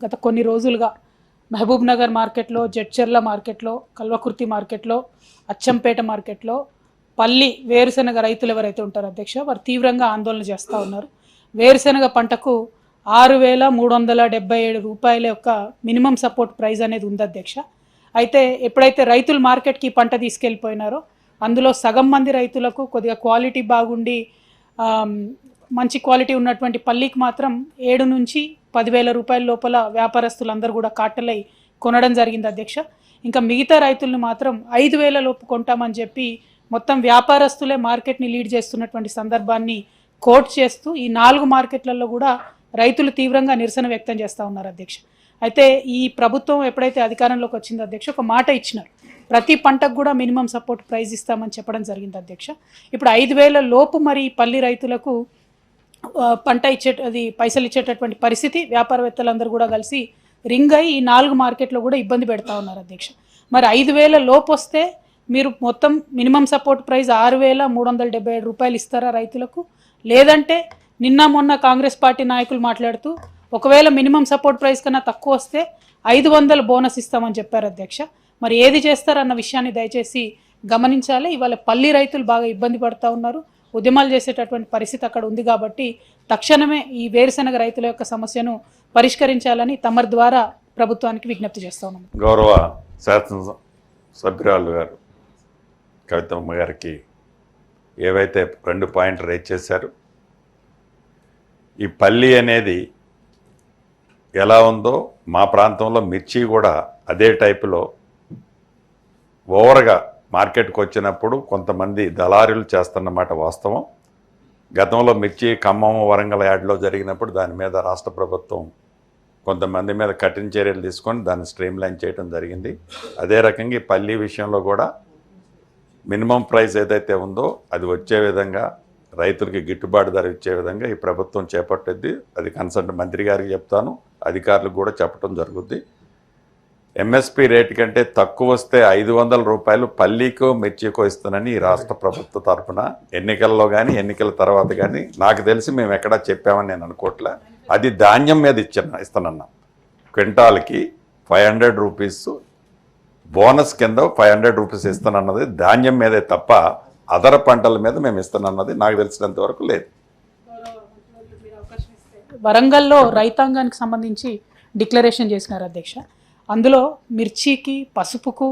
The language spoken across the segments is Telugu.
గత కొన్ని రోజులుగా మహబూబ్ నగర్ మార్కెట్లో, జడ్చర్ల మార్కెట్లో, కల్వకుర్తి మార్కెట్లో, అచ్చంపేట మార్కెట్లో పల్లి వేరుశెనగ రైతులు ఎవరైతే ఉంటారో అధ్యక్ష, వారు తీవ్రంగా ఆందోళన చేస్తూ ఉన్నారు. వేరుశెనగ పంటకు 6,377 రూపాయల యొక్క మినిమం సపోర్ట్ ప్రైస్ అనేది ఉంది అధ్యక్ష. అయితే ఎప్పుడైతే రైతులు మార్కెట్కి పంట తీసుకెళ్ళిపోయినారో అందులో సగం మంది రైతులకు కొద్దిగా క్వాలిటీ బాగుండి మంచి క్వాలిటీ ఉన్నటువంటి పల్లికి మాత్రం 7 నుంచి 10,000 రూపాయల లోపల వ్యాపారస్తులందరూ కూడా కాటలై కొనడం జరిగింది అధ్యక్ష. ఇంకా మిగతా రైతులను మాత్రం 5,000 లోపు కొంటామని చెప్పి మొత్తం వ్యాపారస్తులే మార్కెట్ని లీడ్ చేస్తున్నటువంటి సందర్భాన్ని కోట్ చేస్తూ ఈ 4 మార్కెట్లలో కూడా రైతులు తీవ్రంగా నిరసన వ్యక్తం చేస్తూ ఉన్నారు అధ్యక్ష. అయితే ఈ ప్రభుత్వం ఎప్పుడైతే అధికారంలోకి వచ్చిందో అధ్యక్ష, ఒక మాట ఇచ్చినారు, ప్రతి పంటకు కూడా మినిమం సపోర్ట్ ప్రైస్ ఇస్తామని చెప్పడం జరిగింది అధ్యక్ష. ఇప్పుడు 5,000 లోపు మరి పల్లి రైతులకు పంట పైసలు ఇచ్చేటటువంటి పరిస్థితి వ్యాపారవేత్తలందరూ కూడా కలిసి రింగ్ అయ్యి ఈ 4 మార్కెట్లో కూడా ఇబ్బంది పెడతా ఉన్నారు అధ్యక్ష. మరి 5,000 లోపు వస్తే మీరు మొత్తం మినిమం సపోర్ట్ ప్రైస్ 6,377 రూపాయలు ఇస్తారా రైతులకు? లేదంటే నిన్న మొన్న కాంగ్రెస్ పార్టీ నాయకులు మాట్లాడుతూ ఒకవేళ మినిమం సపోర్ట్ ప్రైస్ కన్నా తక్కువ వస్తే 500 బోనస్ ఇస్తామని చెప్పారు అధ్యక్ష. మరి ఏది చేస్తారన్న విషయాన్ని దయచేసి గమనించాలి. ఇవాళ పల్లి రైతులు బాగా ఇబ్బంది పడుతూ ఉన్నారు, ఉద్యమాలు చేసేటటువంటి పరిస్థితి అక్కడ ఉంది. కాబట్టి తక్షణమే ఈ వేరుశెనగ రైతుల యొక్క సమస్యను పరిష్కరించాలని తమరి ద్వారా ప్రభుత్వానికి విజ్ఞప్తి చేస్తా ఉన్నాం. గౌరవ శాసనసభ్యురాలు గారు కవితమ్మ గారికి ఏవైతే 2 పాయింట్లు రేజ్ చేశారు, ఈ పల్లి అనేది ఎలా ఉందో మా ప్రాంతంలో మిర్చి కూడా అదే టైపులో ఓవర్గా మార్కెట్కి వచ్చినప్పుడు కొంతమంది దళారీలు చేస్తున్నమాట వాస్తవం. గతంలో మిర్చి ఖమ్మం, వరంగల్ యార్డ్లో జరిగినప్పుడు దాని మీద రాష్ట్ర ప్రభుత్వం కొంతమంది మీద కఠిన చర్యలు తీసుకొని దాన్ని స్ట్రీమ్ లైన్ చేయడం జరిగింది. అదే రకంగా ఈ పల్లి విషయంలో కూడా మినిమం ప్రైస్ ఏదైతే ఉందో అది వచ్చే విధంగా రైతులకి గిట్టుబాటు ధర ఇచ్చే విధంగా ఈ ప్రభుత్వం చేపట్టింది. అది కన్సర్న్ మంత్రి గారికి చెప్తాను, అధికారులకు కూడా చెప్పడం జరుగుద్ది. ఎంఎస్పి రేటు కంటే తక్కువ వస్తే 500 రూపాయలు పల్లీకో మిర్చికో ఇస్తానని ఈ రాష్ట్ర ప్రభుత్వ తరఫున ఎన్నికల్లో కానీ ఎన్నికల తర్వాత కానీ నాకు తెలిసి మేము ఎక్కడా చెప్పామని నేను అనుకోవట్లే. అది ధాన్యం మీద ఇస్తానన్నా. క్వింటాల్కి 500 రూపీస్ బోనస్ కింద 500 రూపీస్ ఇస్తానన్నది ధాన్యం మీదే తప్ప అదర పంటల మీద మేము ఇస్తానన్నది నాకు తెలిసినంత వరకు లేదు. వరంగల్లో రైతాంగానికి సంబంధించి డిక్లరేషన్ చేసినారు అధ్యక్ష. అందులో మిర్చికి, పసుపుకు,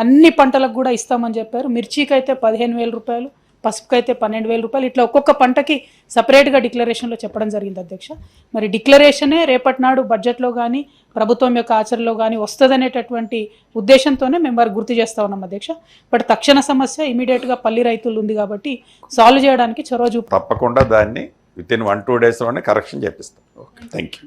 అన్ని పంటలకు కూడా ఇస్తామని చెప్పారు. మిర్చికి అయితే 15,000 రూపాయలు, పసుపుకి అయితే 12,000 రూపాయలు, ఇట్లా ఒక్కొక్క పంటకి సపరేట్గా డిక్లరేషన్లో చెప్పడం జరిగింది అధ్యక్ష. మరి డిక్లరేషనే రేపటి నాడు బడ్జెట్లో కానీ ప్రభుత్వం యొక్క ఆచరణలో కానీ వస్తుందనేటటువంటి ఉద్దేశంతోనే మేము వారికి గుర్తు చేస్తూ ఉన్నాం అధ్యక్ష. బట్ తక్షణ సమస్య ఇమీడియట్గా పల్లి రైతులు ఉంది కాబట్టి సాల్వ్ చేయడానికి చొరవ తప్పకుండా దాన్ని విత్ ఇన్ 1-2 డేస్లోనే కరెక్షన్ చేపిస్తాం. Okay, thank you.